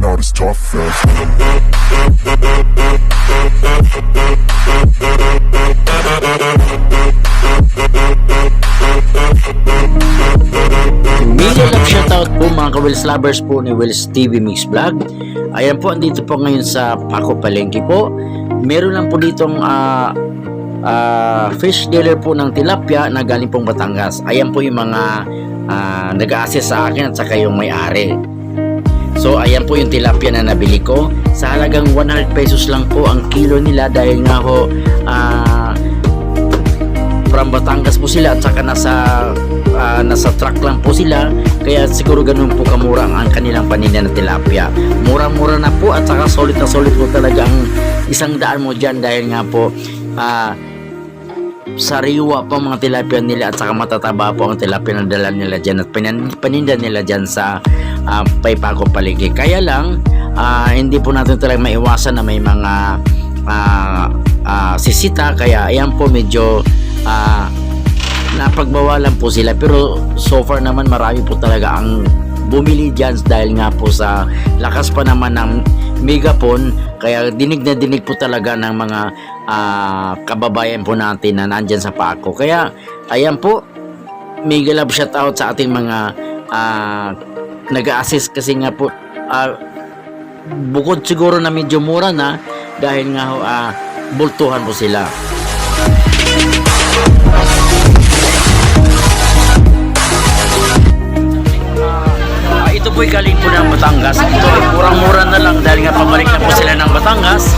not as tough as. Media love shoutout po mga ka-Wills lovers po ni Wills TV Mix Vlog. Ayan po, andito po ngayon sa Paco Palengke po. Meron lang po ditong fish dealer po ng tilapia na galing pong Batangas. Ayan po yung mga nag-a-assist sa akin at saka yung may-ari. So ayan po yung tilapia na nabili ko. Sa halagang 100 pesos lang po ang kilo nila dahil nga ho from Batangas po sila at saka nasa truck lang po sila, kaya siguro ganun po kamura ang kanilang paninda na tilapia. Mura-mura na po at saka solid na solid po talaga ang 100 mo dyan dahil nga po sariwa po mga tilapia nila at saka matataba po ang tilapia na dala nila dyan at paninda nila dyan sa Paco Palengke. Kaya lang hindi po natin talaga maiwasan na may mga sisita, kaya ayan po medyo napagbawalan po sila, pero so far naman marami po talaga ang bumili dyan dahil nga po sa lakas pa naman ng megapon, kaya dinig na dinig po talaga ng mga kababayan po natin na nandyan sa Paco. Kaya ayan po, mega love shout out sa ating mga nag-a-assist kasi nga po bukod siguro na medyo mura na dahil nga bultuhan po sila. Ito po'y galing po ng Batangas. Ito ay murang-mura na lang dahil nga pabalik na po sila ng Batangas.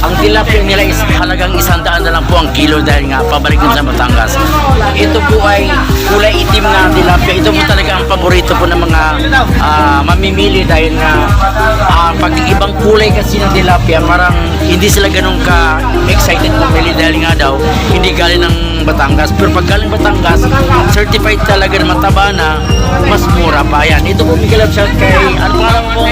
Ang tilapia nila is halagang 100 na lang po ang kilo dahil nga pabalik na sa Batangas. Ito po ay kulay itim na tilapia. Ito po talaga ang paborito po ng mga mamimili dahil nga pag ibang kulay kasi ng tilapia parang hindi sila ganun ka-excited pumili dahil nga daw hindi galing ng Batangas. Pero pag galing Batangas, certified talaga na mataba na, mas mura pa. Yan. Ito po Miguel at shout kay ano pangalan mo?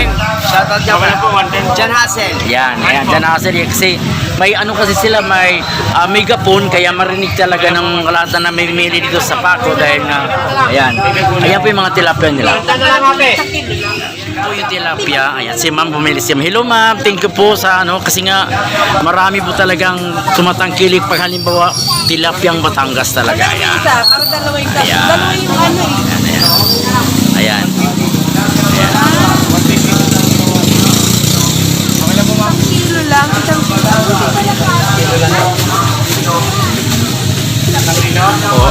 Shoutout niya po, Jan Hassel. Yan, Jan Hassel. Kasi may ano kasi sila, may megapone, kaya marinig talaga ng lahat na mamimili dito sa Paco dahil nga, ayan po yung mga tilapia nila. Ayan po yung tilapia. Ayan, si ma'am bumili siya. Hello ma'am, thank you po sa kasi nga marami po talagang tumatangkilik pag halimbawa tilapiang Batangas talaga. Ayan. Ayan.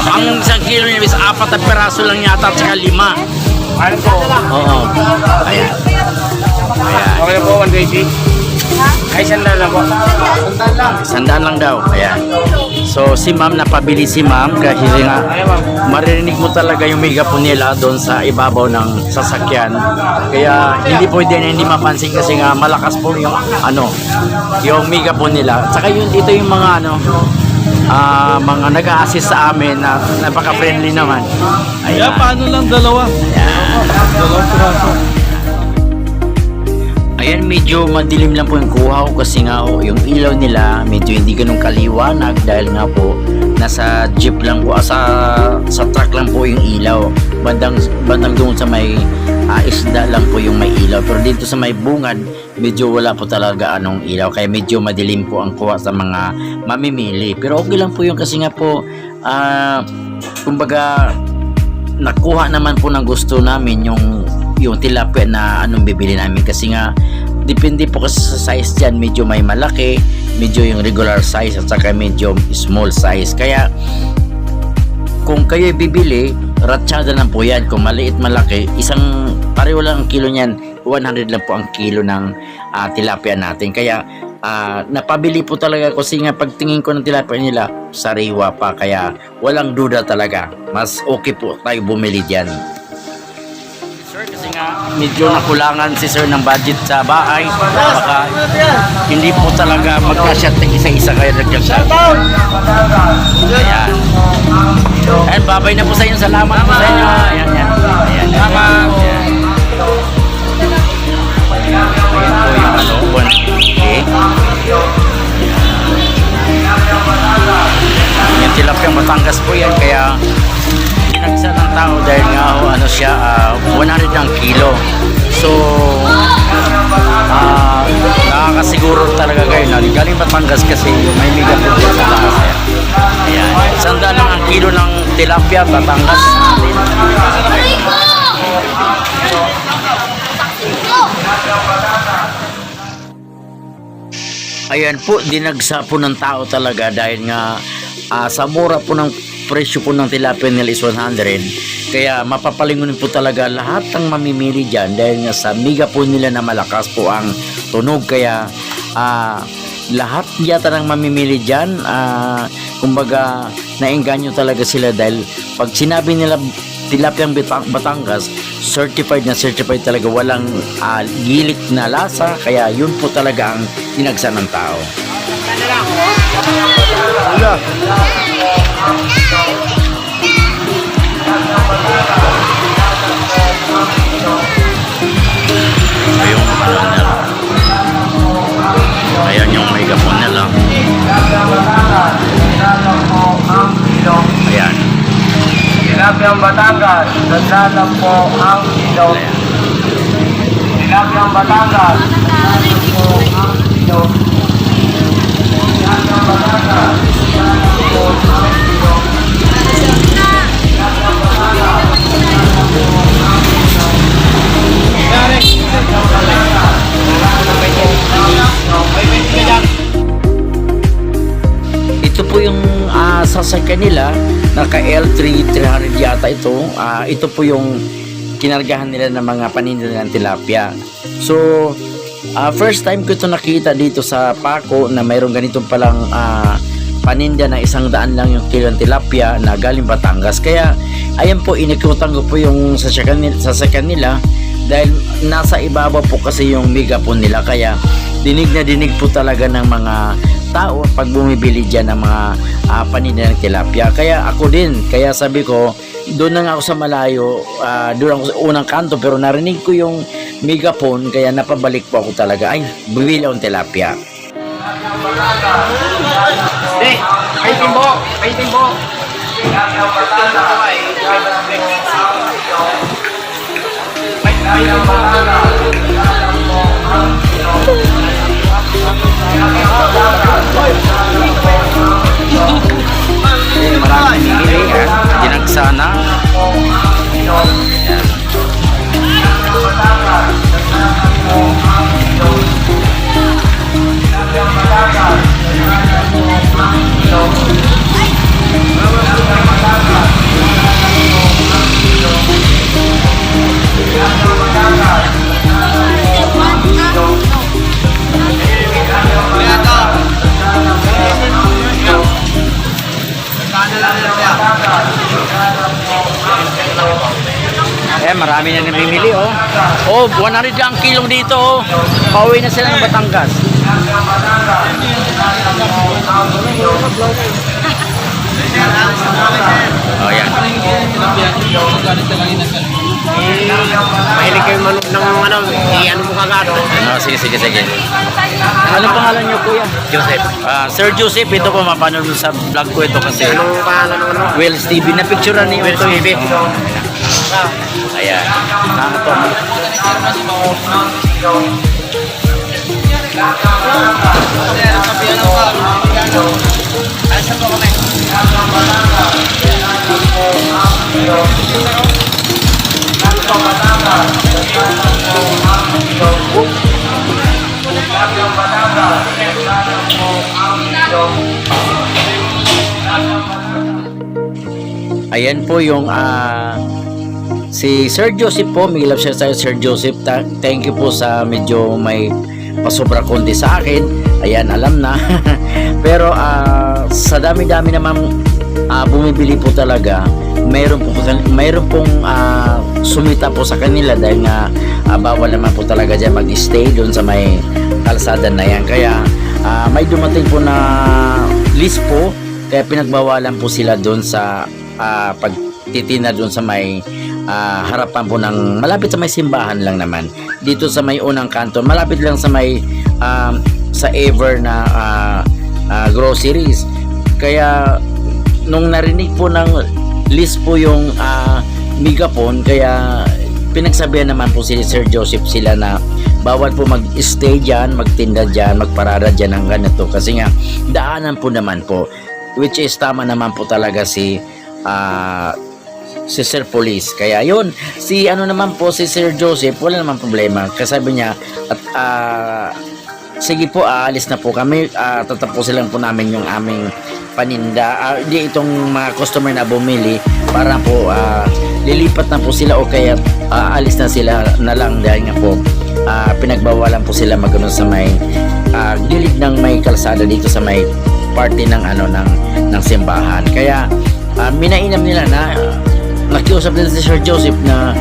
Ang isang kilo niya is 4 na peraso lang yata at saka 5. Ano po? Oo. Ayan. Okay po, 120. Ay, 100 lang po. 100 lang daw. Ayan. So si ma'am, napabili si ma'am kasi nga maririnig mo talaga yung megapone nila doon sa ibabaw ng sasakyan. Kaya hindi pwede na hindi mapansin kasi nga malakas po yung yung megapone nila. Saka yun, ito yung mga mga nag-a-assist sa amin na napaka-friendly naman. Ayan, paano lang dalawa? Dalawang piraso. Ayan, medyo madilim lang po yung kuha ko kasi nga yung ilaw nila medyo hindi ganun kaliwanag dahil nga po nasa jeep lang po, sa truck lang po yung ilaw. Bandang doon sa may isda lang po yung may ilaw, pero dito sa may bungad medyo wala po talaga anong ilaw, kaya medyo madilim po ang kuha sa mga mamimili. Pero okay lang po yun kasi nga po kumbaga nakuha naman po ng gusto namin yung tilapia na anong bibili namin kasi nga depende po kasi sa size dyan, medyo may malaki, medyo yung regular size at saka medyo small size. Kaya kung kayo bibili, ratsyada lang po yan. Kung maliit malaki, pareho lang ang kilo nyan, 100 lang po ang kilo ng tilapia natin. Kaya napabili po talaga kasi nga pagtingin ko ng tilapia nila, sariwa pa, kaya walang duda talaga, mas okay po tayo bumili dyan. Kasi nga medyo nakulangan si sir ng budget sa bahay, baka hindi po talaga magka-shot ng isa-isa kaya nag-shot. Ayan. Ayan, babay na po sa inyo. Salamat po sa inyo. Ayan. Salamat. Ayan po yung okay. Yung tilapia Batangas po yan, kaya pinagsa ng tao dahil nga siya 100 ang kilo. So tilapia, Batangas natin. Ayan po, dinagsa po ng tao talaga dahil nga sa mura po ng presyo po ng tilapia nila is 100. Kaya mapapalingon po talaga lahat ng mamimili dyan dahil nga sa miga po nila na malakas po ang tunog. Kaya lahat yata ng mamimili dyan, kumbaga naengganyo talaga sila dahil pag sinabi nila tilapiyang Batangas, certified na certified talaga, walang gilik na lasa. Kaya yun po talaga ang tinagsa ng tao. Yung ano nila, ayan yung megapon nila. Ayan. Tilapiyang Batangas, naglalang po ang ilaw. Tilapiyang Batangas, naglalang po ang ilaw. Tilapiyang Batangas, naglalang po ang ilaw. Tilapiyang Batangas, naglalang po ang ilaw. Ito po yung sasakyan nila, naka L3 300 yata ito. Ito po yung kinargahan nila ng mga paninda ng tilapia. So first time ko ito nakita dito sa Paco na mayroong ganitong palang paninda na 100 lang yung kilo ng tilapia na galing Batangas. Kaya ayan po, inikutan ko po yung sasakyan nila dahil nasa ibabaw po kasi yung megapon nila. Kaya dinig na dinig po talaga ng mga tao pag bumibili dyan ng mga paninda ng tilapia. Kaya ako din, kaya sabi ko, doon na nga ako sa malayo, doon ako sa unang kanto, pero narinig ko yung megapon, kaya napabalik po ako talaga. Ay, bumili akong tilapia. Ay timbo! Ay timbo! Maraming hinihili, dinagsana. Marami na namimili, oh. Oh, 100 lang ang kilong dito, oh. Pauwi na sila ng Batangas. Oh, yan. Mahilig kayo manok ng ano, ano mo kagad. Sige. Anong pangalan niyo, kuya? Joseph. Sir Joseph, ito po mapanood mo sa vlog ko ito kasi Anong pangalan ng ano? Wells TV na picture ni Wells Otoy. TV. Ayan. Nakakatawa. Ayan po yung si Sir Joseph po. May love siya sa Sir Joseph. Thank you po sa medyo may pasobra konti sa akin. Ayan, alam na. Pero sa dami-dami naman bumibili po talaga, mayroon pong sumita po sa kanila dahil nga bawal naman po talaga dyan mag-stay doon sa may kalsada na yan. Kaya may dumating po na list po, kaya pinagbawalan po sila doon sa pagtitina doon sa may harapan po ng malapit sa may simbahan lang naman dito sa may unang kanto, malapit lang sa may sa Ever na groceries. Kaya nung narinig po ng list po yung megapon, kaya pinagsabihan naman po si Sir Joseph sila na bawal po mag-stay dyan, magtinda dyan, magparada dyan ng ganito kasi nga daanan po naman po, which is tama naman po talaga si si Sir Police. Kaya yun, si ano naman po, si Sir Joseph, wala naman problema. Kasabi niya, at sige po, aalis na po kami. Tatapusin lang po namin yung aming paninda. Hindi itong mga customer na bumili para po lilipat na po sila o kaya aalis na sila na lang dahil nga po pinagbawalan po sila magano sa may gilid ng may kalsada dito sa may party ng ng simbahan. Kaya minainam nila na nakiusap nila si Sir Joseph na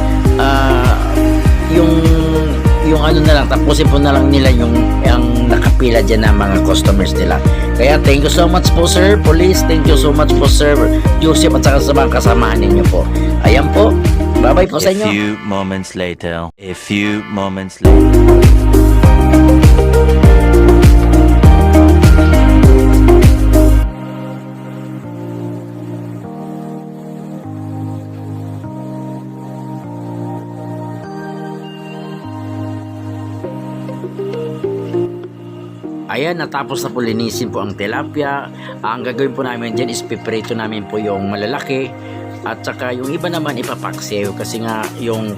yung ano na lang, tapusin po na lang nila yung nakapila dyan na mga customers nila. Kaya thank you so much po Sir Police, thank you so much po Sir Joseph at saka sa mga kasamahan ninyo po. Ayan po, bye bye po sa inyo. A few moments later. Ayan, natapos na po linisin po ang tilapia. Ang gagawin po namin dyan is piprito namin po yung malalaki. At saka yung iba naman ipapaksiw kasi nga yung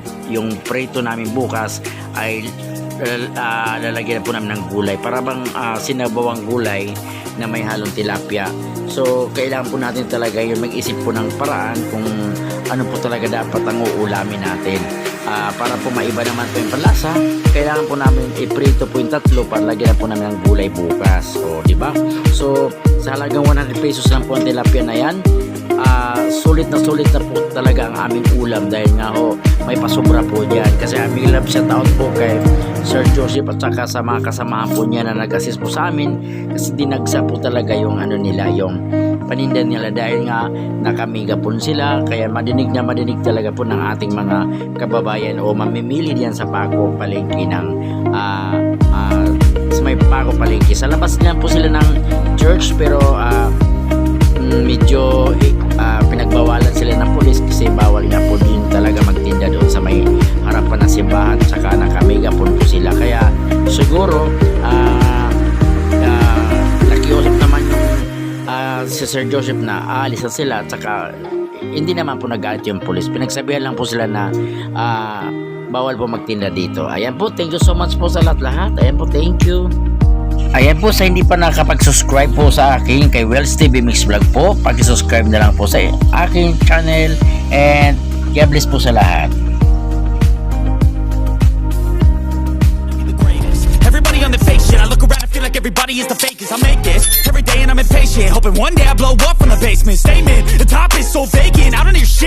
prito namin bukas ay lalagyan po namin ng gulay. Para bang sinabawang gulay na may halong tilapia. So, kailangan po natin talaga yung mag-isip po ng paraan kung ano po talaga dapat ang uulamin natin. Para po maiba naman po yung panlasa, kailangan po namin iprito po yung tatlo para lagyan po namin ng gulay bukas. O, di ba? So, sa halagang 100 pesos lang po ang tilapia na yan, sulit na po talaga ang aming ulam dahil nga ho, may pasobra po dyan. Kasi aming love shout out po kay Sir Joseph at saka sa mga kasamahan po niya na nag-assist po sa amin kasi dinagsa po talaga yung nila, yung paninda nila dahil nga nakamiga po sila, kaya madinig talaga po ng ating mga kababayan o mamimili diyan sa Paco Palengke ng sa may Paco Palengke. Sa labas niyan po sila ng church pero medyo pinagbawalan sila ng pulis kasi bawal nga po din talaga magtinda doon sa may harapan ng simbahan, saka nakamiga po sila. Kaya siguro nakiusap naman yung si Sir Joseph na aalis na sila at saka hindi naman po nag-aalit yung pulis. Pinagsabihan lang po sila na bawal po magtinda dito. Ayan po, thank you so much po sa lahat. Ayan po, thank you. Ayan po, sa hindi pa nakapag-subscribe po sa akin kay Wells TV Mix Vlog po, pag-subscribe na lang po sa aking channel and God bless po sa lahat. Everybody on the fake shit, I look around and feel like everybody is the fakest. I make this every day and I'm impatient, hoping one day I blow up from the basement. Statement, the top is so vacant, I don't hear shit.